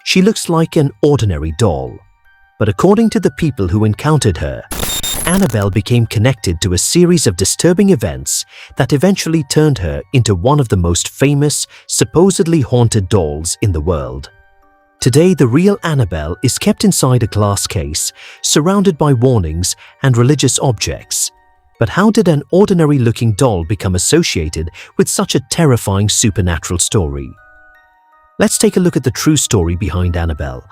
She looks like an ordinary doll. But according to the people who encountered her, Annabelle became connected to a series of disturbing events that eventually turned her into one of the most famous, supposedly haunted dolls in the world. Today, the real Annabelle is kept inside a glass case, surrounded by warnings and religious objects. But how did an ordinary-looking doll become associated with such a terrifying supernatural story? Let's take a look at the true story behind Annabelle.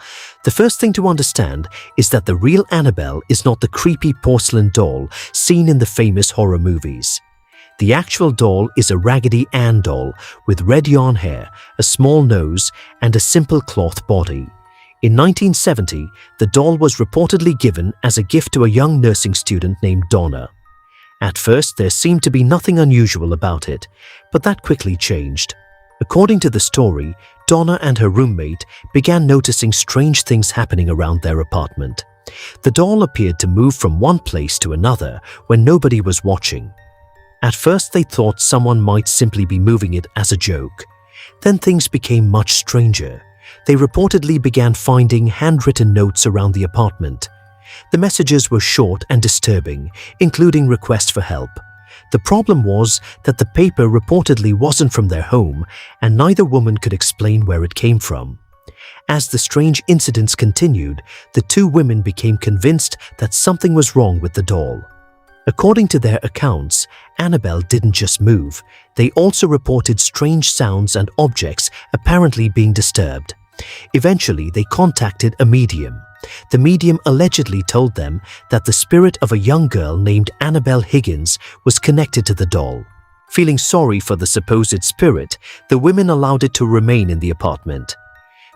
The first thing to understand is that the real Annabelle is not the creepy porcelain doll seen in the famous horror movies. The actual doll is a Raggedy Ann doll with red yarn hair, a small nose, and a simple cloth body. In 1970, the doll was reportedly given as a gift to a young nursing student named Donna. At first, there seemed to be nothing unusual about it, but that quickly changed. According to the story, Donna and her roommate began noticing strange things happening around their apartment. The doll appeared to move from one place to another when nobody was watching. At first, they thought someone might simply be moving it as a joke. Then things became much stranger. They reportedly began finding handwritten notes around the apartment. The messages were short and disturbing, including requests for help. The problem was that the paper reportedly wasn't from their home, and neither woman could explain where it came from. As the strange incidents continued, the two women became convinced that something was wrong with the doll. According to their accounts, Annabelle didn't just move. They also reported strange sounds and objects apparently being disturbed. Eventually, they contacted a medium. The medium allegedly told them that the spirit of a young girl named Annabelle Higgins was connected to the doll. Feeling sorry for the supposed spirit, the women allowed it to remain in the apartment.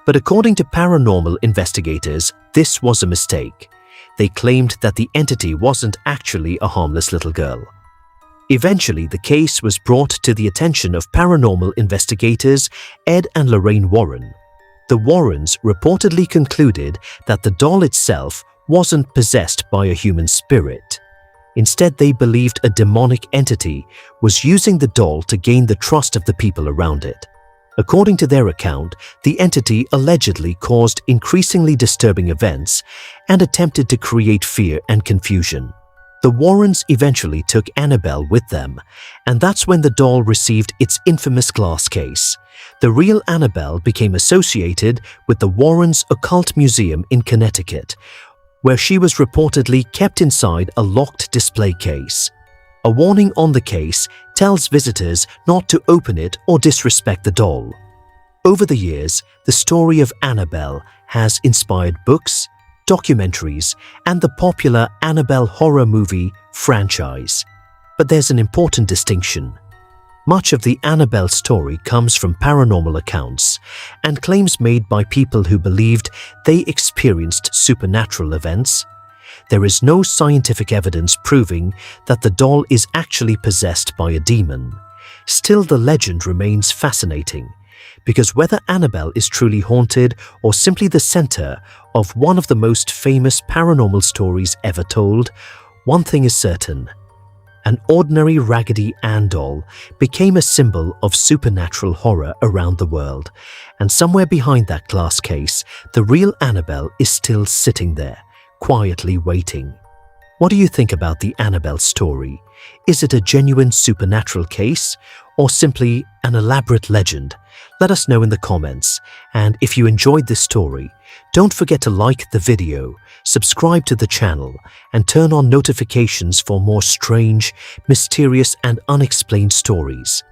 But according to paranormal investigators, this was a mistake. They claimed that the entity wasn't actually a harmless little girl. Eventually, the case was brought to the attention of paranormal investigators Ed and Lorraine Warren. The Warrens reportedly concluded that the doll itself wasn't possessed by a human spirit. Instead, they believed a demonic entity was using the doll to gain the trust of the people around it. According to their account, the entity allegedly caused increasingly disturbing events and attempted to create fear and confusion. The Warrens eventually took Annabelle with them, and that's when the doll received its infamous glass case. The real Annabelle became associated with the Warrens' Occult Museum in Connecticut, where she was reportedly kept inside a locked display case. A warning on the case tells visitors not to open it or disrespect the doll. Over the years, the story of Annabelle has inspired books, documentaries, and the popular Annabelle horror movie franchise. But there's an important distinction. Much of the Annabelle story comes from paranormal accounts and claims made by people who believed they experienced supernatural events. There is no scientific evidence proving that the doll is actually possessed by a demon. Still, the legend remains fascinating, because whether Annabelle is truly haunted or simply the center of one of the most famous paranormal stories ever told, one thing is certain. An ordinary Raggedy Ann doll became a symbol of supernatural horror around the world, and somewhere behind that glass case, the real Annabelle is still sitting there, quietly waiting. What do you think about the Annabelle story? Is it a genuine supernatural case or simply an elaborate legend? Let us know in the comments. And if you enjoyed this story, don't forget to like the video, subscribe to the channel, and turn on notifications for more strange, mysterious, and unexplained stories.